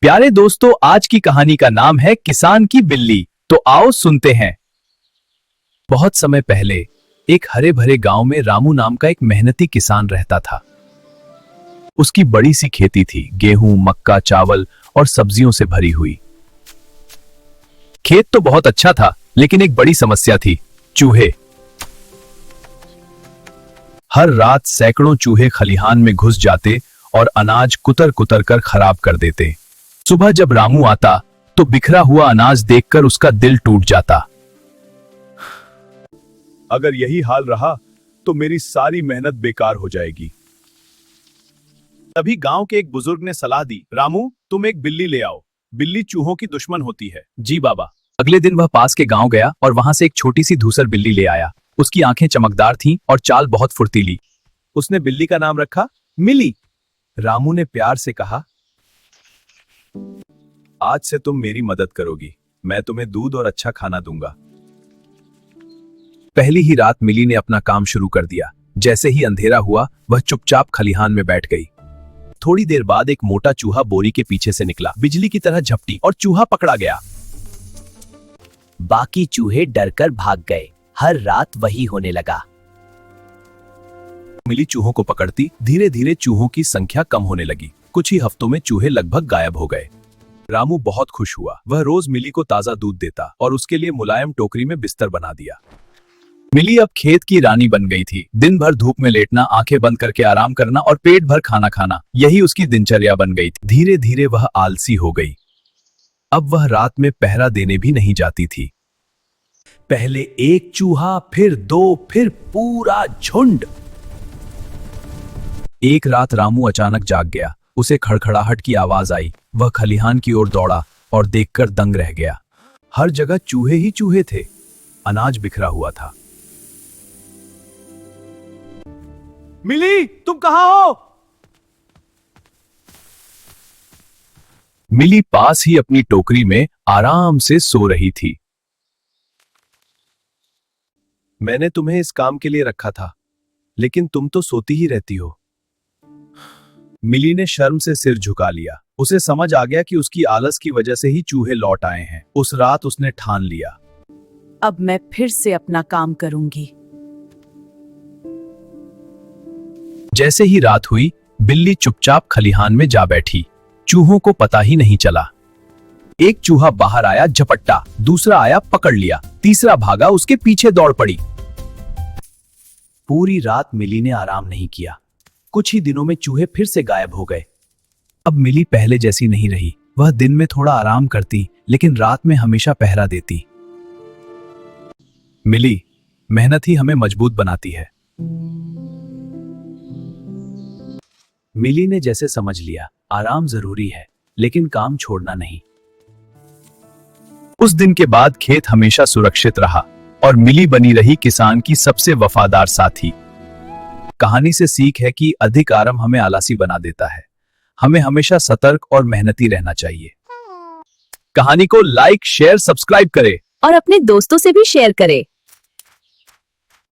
प्यारे दोस्तों, आज की कहानी का नाम है किसान की बिल्ली। तो आओ सुनते हैं। बहुत समय पहले एक हरे भरे गांव में रामू नाम का एक मेहनती किसान रहता था। उसकी बड़ी सी खेती थी, गेहूं, मक्का, चावल और सब्जियों से भरी हुई। खेत तो बहुत अच्छा था, लेकिन एक बड़ी समस्या थी, चूहे। हर रात सैकड़ों चूहे खलिहान में घुस जाते और अनाज कुतर कुतर कर खराब कर देते। सुबह जब रामू आता तो बिखरा हुआ अनाज देखकर उसका दिल टूट जाता। अगर यही हाल रहा तो मेरी सारी मेहनत बेकार हो जाएगी। तभी गांव के एक बुजुर्ग ने सलाह दी, रामू तुम एक बिल्ली ले आओ, बिल्ली चूहों की दुश्मन होती है। जी बाबा। अगले दिन वह पास के गांव गया और वहां से एक छोटी सी धूसर बिल्ली ले आया। उसकी आंखें चमकदार थीं और चाल बहुत फुर्तीली। उसने बिल्ली का नाम रखा मिली। रामू ने प्यार से कहा, आज से तुम मेरी मदद करोगी, मैं तुम्हें दूध और अच्छा खाना दूंगा। पहली ही रात मिली ने अपना काम शुरू कर दिया। जैसे ही अंधेरा हुआ वह चुपचाप खलिहान में बैठ गई। थोड़ी देर बाद एक मोटा चूहा बोरी के पीछे से निकला, बिजली की तरह झपटी और चूहा पकड़ा गया। बाकी चूहे डरकर भाग गए। हर रात वही होने लगा। मिली चूहों को पकड़ती, धीरे धीरे चूहों की संख्या कम होने लगी। कुछ ही हफ्तों में चूहे लगभग गायब हो गए। रामू बहुत खुश हुआ। वह रोज मिली को ताजा दूध देता और उसके लिए मुलायम टोकरी में बिस्तर बना दिया। मिली अब खेत की रानी बन गई थी। दिन भर धूप में लेटना, आंखें बंद करके आराम करना और पेट भर खाना खाना, यही उसकी दिनचर्या बन गई थी। धीरे धीरे वह आलसी हो गई। अब वह रात में पहरा देने भी नहीं जाती थी। पहले एक चूहा, फिर दो, फिर पूरा झुंड। एक रात रामू अचानक जाग गया। उसे खड़खड़ाहट की आवाज आई। वह खलिहान की ओर दौड़ा और देखकर दंग रह गया। हर जगह चूहे ही चूहे थे। अनाज बिखरा हुआ था। मिली तुम कहां हो? मिली पास ही अपनी टोकरी में आराम से सो रही थी। मैंने तुम्हें इस काम के लिए रखा था, लेकिन तुम तो सोती ही रहती हो। मिली ने शर्म से सिर झुका लिया। उसे समझ आ गया कि उसकी आलस की वजह से ही चूहे लौट आए हैं। उस रात उसने ठान लिया, अब मैं फिर से अपना काम करूंगी। जैसे ही रात हुई, बिल्ली चुपचाप खलिहान में जा बैठी। चूहों को पता ही नहीं चला। एक चूहा बाहर आया, झपट्टा। दूसरा आया, पकड़ लिया। तीसरा भागा, उसके पीछे दौड़ पड़ी। पूरी रात मिली ने आराम नहीं किया। कुछ ही दिनों में चूहे फिर से गायब हो गए। अब मिली पहले जैसी नहीं रही। वह दिन में थोड़ा आराम करती, लेकिन रात में हमेशा पहरा देती। मिली, मेहनत ही हमें मजबूत बनाती है। मिली ने जैसे समझ लिया, आराम जरूरी है, लेकिन काम छोड़ना नहीं। उस दिन के बाद खेत हमेशा सुरक्षित रहा और मिली बनी रही किसान की सबसे वफादार साथी। कहानी से सीख है कि अधिक आराम हमें आलसी बना देता है। हमें हमेशा सतर्क और मेहनती रहना चाहिए। कहानी को लाइक, शेयर, सब्सक्राइब करें और अपने दोस्तों से भी शेयर करें।